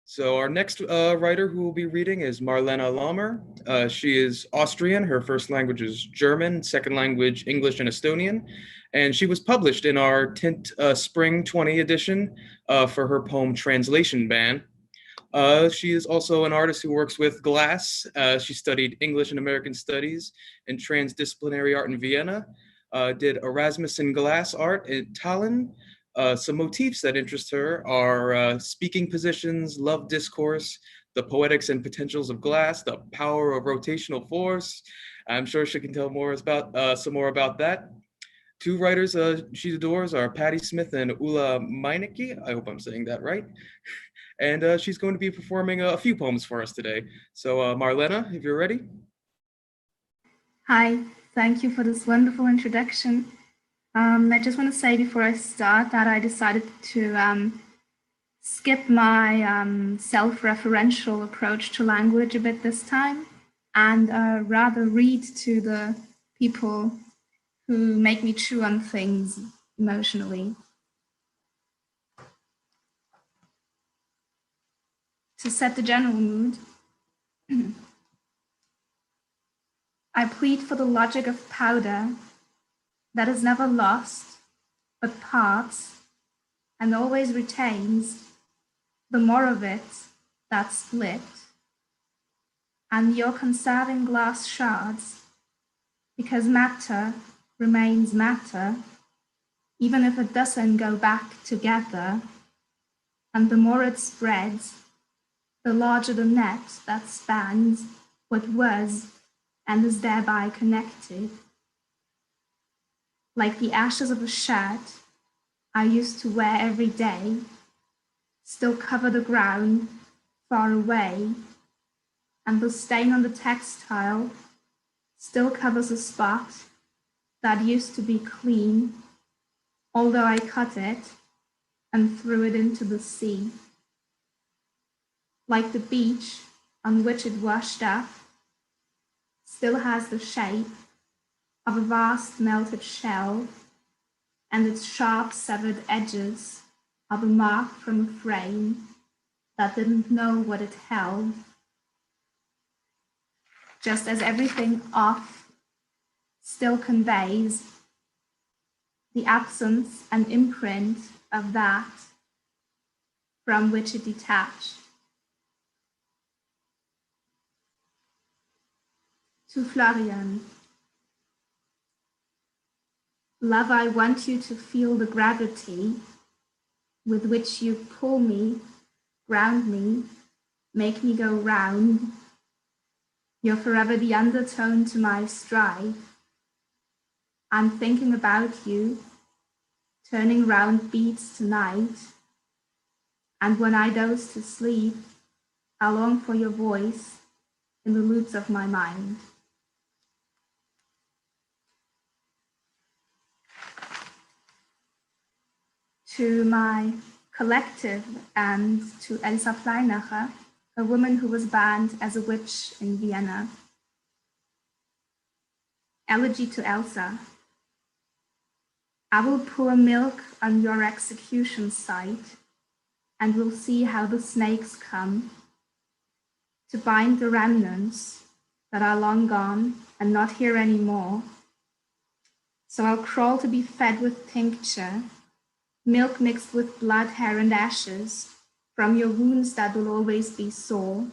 So our next writer who will be reading is Marlene Lahmer. She is Austrian. Her first language is German, second language English and Estonian, and she was published in our Tint Spring 20 edition for her poem Translation Ban. She is also an artist who works with glass. She studied English and American Studies and Transdisciplinary Art in Vienna, did Erasmus in Glass Art in Tallinn. Some motifs that interest her are speaking positions, love discourse, the poetics and potentials of glass, the power of rotational force. I'm sure she can tell more about some more about that. Two writers she adores are Patti Smith and Ulla Meinecke. I hope I'm saying that right. And she's going to be performing a few poems for us today. So Marlena, if you're ready. Hi, thank you for this wonderful introduction. I just want to say before I start that I decided to skip my self-referential approach to language a bit this time and rather read to the people who make me chew on things emotionally. To set the general mood, I plead for the logic of powder that is never lost, but parts, and always retains the more of it that split, and your conserving glass shards, because matter remains matter, even if it doesn't go back together, and the more it spreads, the larger the net that spans what was and is thereby connected. Like the ashes of a shirt I used to wear every day, still cover the ground far away, and the stain on the textile still covers a spot that used to be clean, although I cut it and threw it into the sea. Like the beach on which it washed up still has the shape of a vast melted shell, and its sharp severed edges are the mark from a frame that didn't know what it held. Just as everything off still conveys the absence and imprint of that from which it detached. To Florian. Love, I want you to feel the gravity with which you pull me, ground me, make me go round. You're forever the undertone to my strife. I'm thinking about you, turning round beats tonight. And when I doze to sleep, I long for your voice in the loops of my mind. To my collective and to Elsa Pleinacher, a woman who was banned as a witch in Vienna. Elegy to Elsa. I will pour milk on your execution site, and we'll see how the snakes come to bind the remnants that are long gone and not here anymore. So I'll crawl to be fed with tincture, milk mixed with blood, hair, and ashes from your wounds that will always be sore,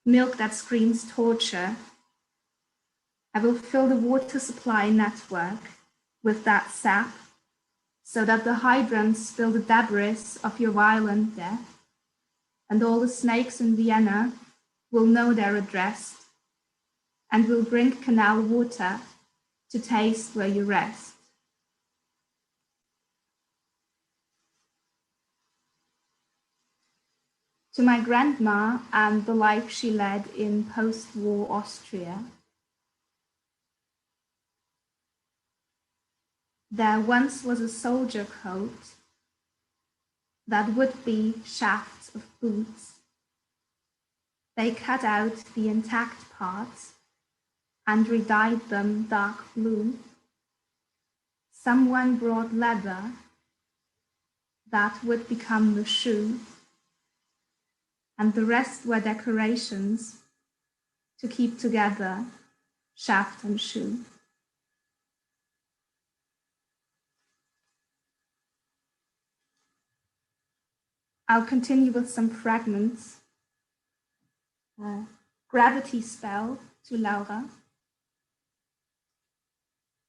milk that screams torture. I will fill the water supply network with that sap so that the hydrants spill the debris of your violent death, and all the snakes in Vienna will know they're addressed and will drink canal water to taste where you rest. To my grandma and the life she led in post-war Austria. There once was a soldier coat that would be shafts of boots. They cut out the intact parts and redyed them dark blue. Someone brought leather that would become the shoe. and the rest were decorations to keep together shaft and shoe. I'll continue with some fragments. Gravity spell to Laura.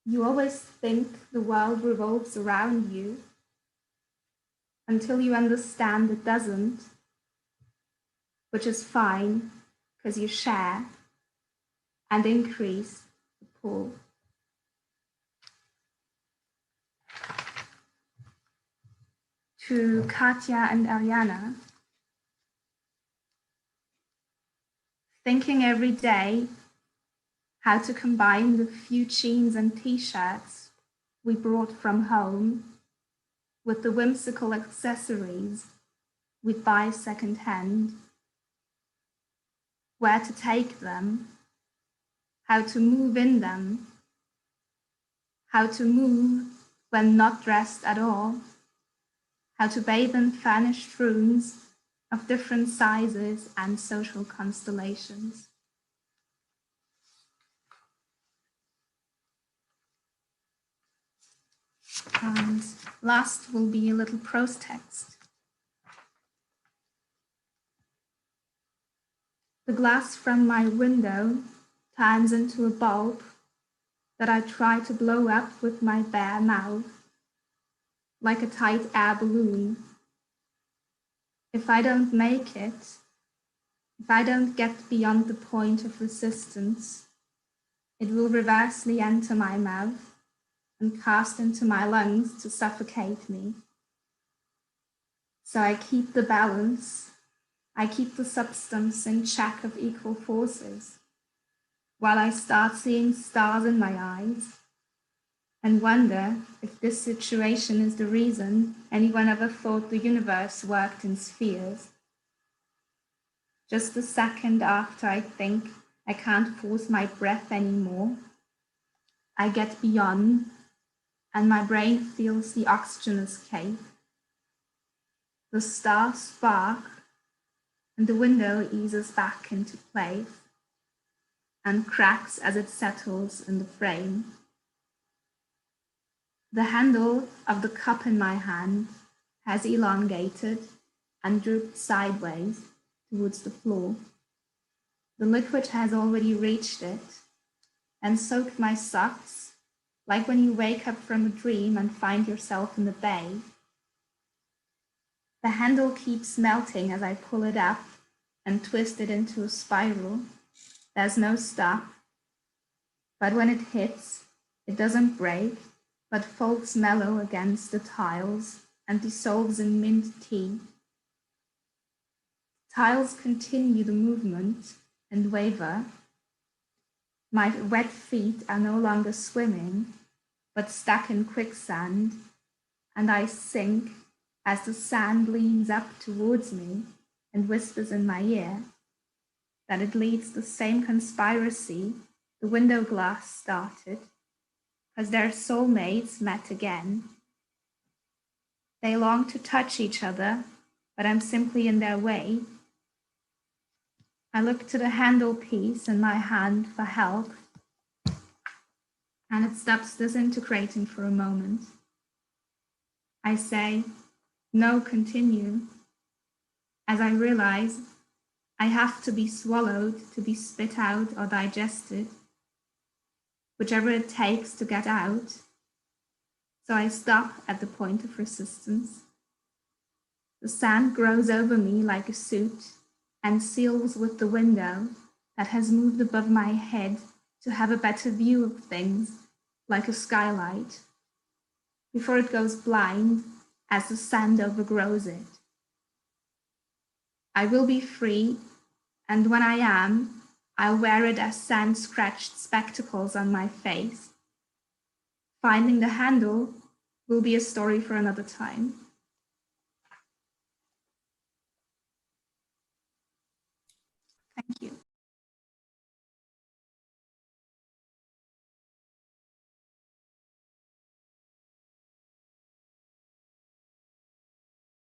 You always think the world revolves around you until you understand it doesn't, which is fine because you share and increase the pull. To Katya and Ariana, thinking every day how to combine the few jeans and t-shirts we brought from home with the whimsical accessories we'd buy secondhand, where to take them, how to move in them, how to move when not dressed at all, how to bathe in furnished rooms of different sizes and social constellations. And last will be a little prose text. The glass from my window turns into a bulb that I try to blow up with my bare mouth, like a tight air balloon. If I don't make it, if I don't get beyond the point of resistance, it will reversely enter my mouth and cast into my lungs to suffocate me. So I keep the balance, I keep the substance in check of equal forces, while I start seeing stars in my eyes and wonder if this situation is the reason anyone ever thought the universe worked in spheres. Just a second after I think I can't force my breath anymore, I get beyond and my brain feels the oxygen escape. The stars spark and the window eases back into place and cracks as it settles in the frame. The handle of the cup in my hand has elongated and drooped sideways towards the floor. The liquid has already reached it and soaked my socks, like when you wake up from a dream and find yourself in the bay. The handle keeps melting as I pull it up and twist it into a spiral. There's no stop, but when it hits, it doesn't break, but folds mellow against the tiles and dissolves in mint tea. Tiles continue the movement and waver. My wet feet are no longer swimming, but stuck in quicksand, and I sink as the sand leans up towards me and whispers in my ear that it leads the same conspiracy the window glass started, because their soulmates met again. They long to touch each other, but I'm simply in their way. I look to the handle piece in my hand for help, and it stops disintegrating for a moment. I say, no, continue, as I realize I have to be swallowed to be spit out or digested, whichever it takes to get out. So I stop at the point of resistance. The sand grows over me like a suit and seals with the window that has moved above my head to have a better view of things, like a skylight, before it goes blind as the sand overgrows it. I will be free, and when I am, I'll wear it as sand-scratched spectacles on my face. Finding the handle will be a story for another time.